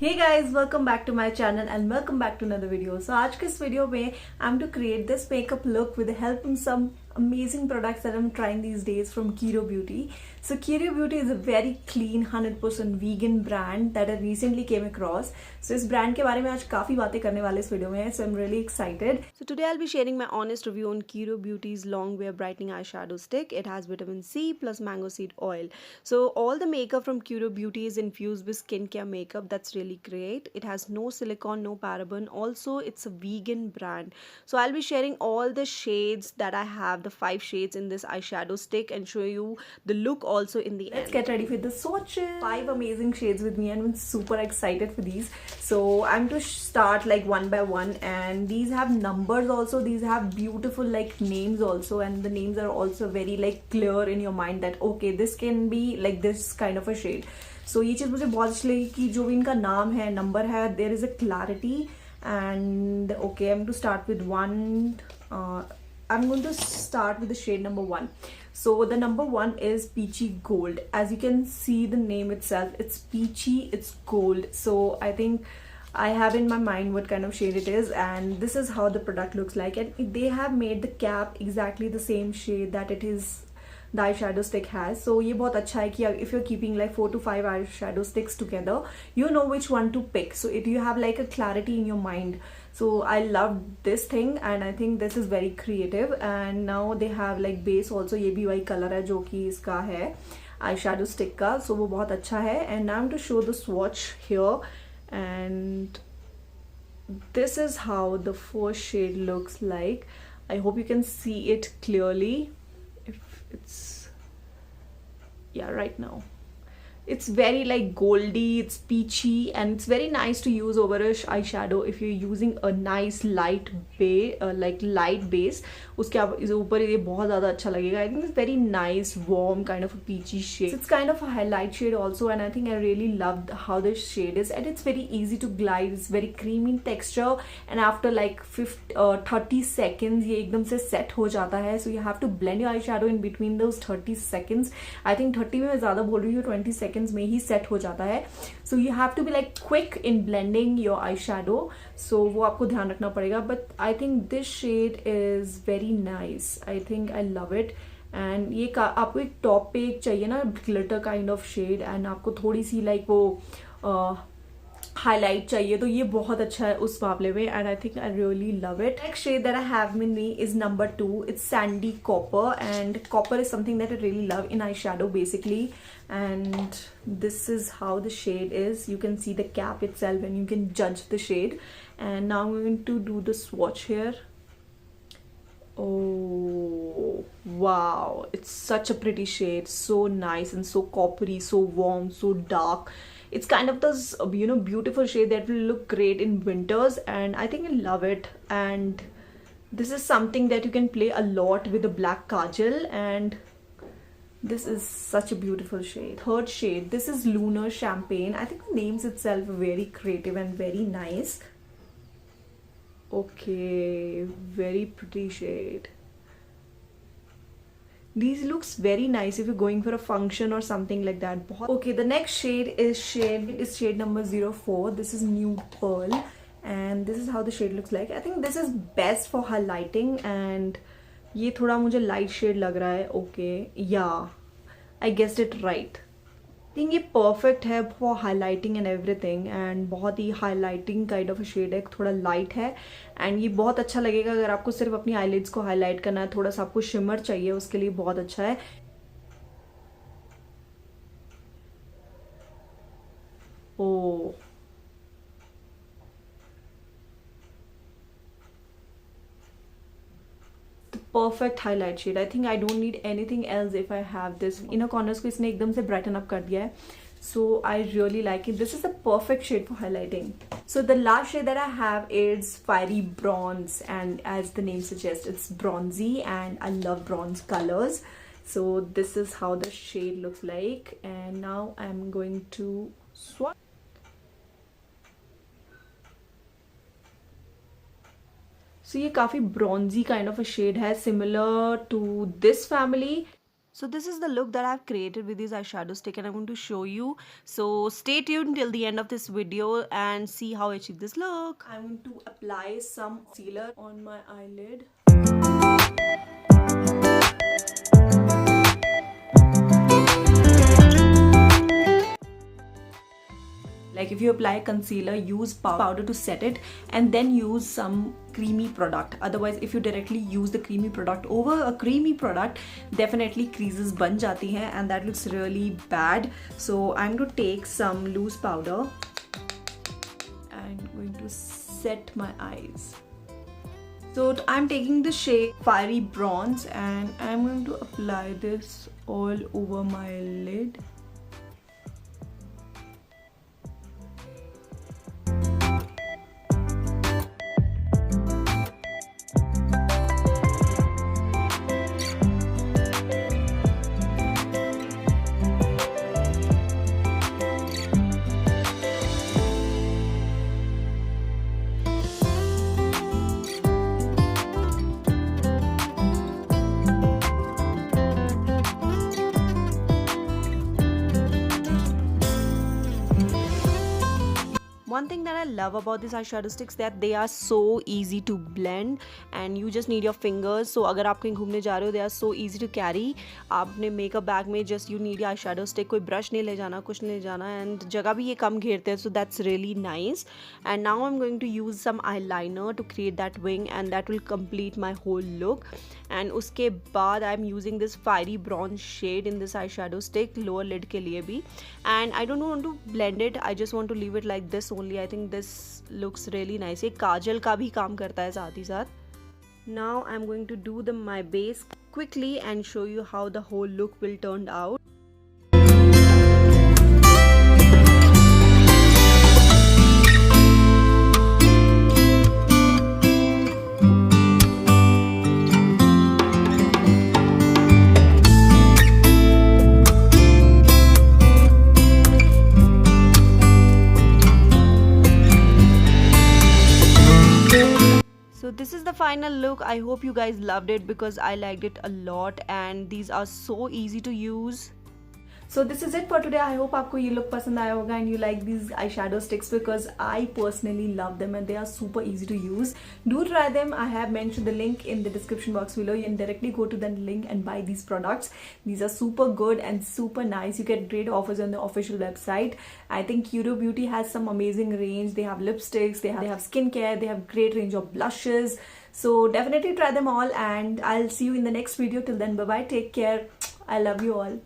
Hey guys, welcome back to my channel and welcome back to another video. So आज के इस video में I'm to create this makeup look with the help of some amazing products that I'm trying these days from Kiro Beauty. So Kiro Beauty is a very clean 100% vegan brand that I recently came across. So इस brand के बारे में आज काफ़ी बातें करने वाले इस वीडियो में. So I'm really excited. So today I'll be sharing my honest review on Kiro Beauty's Long Wear Brightening Eyeshadow Stick. It has vitamin C plus mango seed oil. So all the makeup from Kiro Beauty is infused with skincare makeup. That's really great. It has no silicone, no paraben. Also, it's a vegan brand. So I'll be sharing all the shades that I have, the 5 shades in this eyeshadow stick, and show you the look also in the end. Let's get ready for the swatches. 5 amazing shades with me and I'm super excited for these. So I'm to start like one by one, and these have numbers also. These have beautiful like names also, and the names are also very like clear in your mind that okay, this can be like this kind of a shade. So ये चीज़ मुझे बहुत अच्छी लगी कि जो भी इनका नाम है, नंबर है, there is a clarity. And okay, I'm to start with one. I'm going to start with the shade number 1. So the number 1 is Peachy Gold. As you can see the name itself, it's peachy, it's gold. So I think I have in my mind what kind of shade it is, and this is how the product looks like. And they have made the cap exactly the same shade that it is the eyeshadow stick has. So ये बहुत अच्छा है कि if you're keeping like 4 to 5 eyeshadow sticks together, you know which one to pick. So you have like a clarity in your mind. So I love this thing and I think this is very creative. And now they have like base also. ये भी वही color है जो कि इसका है eyeshadow stick का. So वो बहुत अच्छा है. And now I'm to show the swatch here, and this is how the first shade looks like. I hope you can see it clearly. It's right now it's very like goldy, it's peachy, and it's very nice to use over a eyeshadow if you're using a nice light base, light base. उसके ऊपर ये बहुत ज़्यादा अच्छा लगेगा. I think it's very nice, warm kind of a peachy shade. So it's kind of a highlight shade also, and I think I really loved how this shade is, and it's very easy to glide. It's very creamy texture, and after like 30 seconds ये एकदम से set हो जाता है. So you have to blend your eyeshadow in between those 30 seconds. I think 30 में मैं ज़्यादा बोल रही हूँ, 20 seconds में ही set हो जाता है. So you have to be like quick in blending your eyeshadow. So वो आपको ध्यान रखना पड़ेगा. But I think this shade is very nice. I think I love it. And ये आपको एक टॉप पे एक चाहिए ना glitter kind of shade, and आपको थोड़ी सी like वो highlight चाहिए, तो ये बहुत अच्छा है उस मामले में, and I think I really love it. Next shade that I have with me is number 2. It's Sandy Copper, and copper is something that I really love in eyeshadow basically. And this is how the shade is. You can see the cap itself and you can judge the shade. And now I'm going to do the swatch here. Oh wow, it's such a pretty shade, so nice and so coppery, so warm, so dark. It's kind of this beautiful shade that will look great in winters, and I think I love it. And this is something that you can play a lot with a black kajal, and this is such a beautiful shade. Third shade, this is Lunar Champagne. I think the names itself are very creative and very nice. Okay, very pretty shade. These looks very nice if you're going for a function or something like that. Okay, the next shade is shade number 04. This is Nude Pearl, and this is how the shade looks like. I think this is best for highlighting, and ये थोड़ा मुझे light shade लग रहा है. Okay, yeah, I guessed it right. I think ये perfect है for highlighting and everything, and बहुत ही highlighting kind of a shade है, थोड़ा light है, and ये बहुत अच्छा लगेगा अगर आपको सिर्फ अपनी eyelids को highlight करना है, थोड़ा सा आपको shimmer चाहिए, उसके लिए बहुत अच्छा है. Oh, perfect highlight shade. I think I don't need anything else if I have this. Inner corners को इसने एकदम से brighten up कर दिया है. So I really like it. This is the perfect shade for highlighting. So the last shade that I have is Fiery Bronze, and as the name suggests, it's bronzy, and I love bronze colors. So this is how the shade looks like, and now I'm going to swatch. So ये काफ़ी bronzy kind of a shade है, similar to this family. So this is the look that I've created with this eyeshadow stick, and I'm going to show you. So stay tuned till the end of this video and see how I achieve this look. I'm going to apply some concealer on my eyelid. Like if you apply concealer, use powder to set it and then use some creamy product. Otherwise, if you directly use the creamy product over a creamy product, definitely creases ban jati hai and that looks really bad. So I'm going to take some loose powder and going to set my eyes. So I'm taking the shade Fiery Bronze and I'm going to apply this all over my lid. One thing that I love about these eyeshadow sticks that they are so easy to blend and you just need your fingers. So अगर आप कहीं घूमने जा रहे हो, they are so easy to carry. आपने makeup bag में just you need your eyeshadow stick, कोई brush नहीं ले जाना, कुछ नहीं ले जाना, and जगह भी ये कम घेरते हैं, so that's really nice. And now I'm going to use some eyeliner to create that wing and that will complete my whole look. And उसके बाद I'm using this Fiery Bronze shade in this eyeshadow stick lower lid के लिए भी. And I don't want to blend it, I just want to leave it like this only. I think this looks really nice. ये काजल का भी काम करता है साथ ही साथ. Now I'm going to do my base quickly and show you how the whole look will turn out. This is the final look. I hope you guys loved it because I liked it a lot and these are so easy to use. So this is it for today. I hope आपको ये look पसंद आया होगा and you like these eyeshadow sticks because I personally love them and they are super easy to use. Do try them. I have mentioned the link in the description box below. You can directly go to the link and buy these products. These are super good and super nice. You get great offers on the official website. I think Kiro Beauty has some amazing range. They have lipsticks, they have skincare, they have great range of blushes. So definitely try them all and I'll see you in the next video. Till then, bye bye. Take care. I love you all.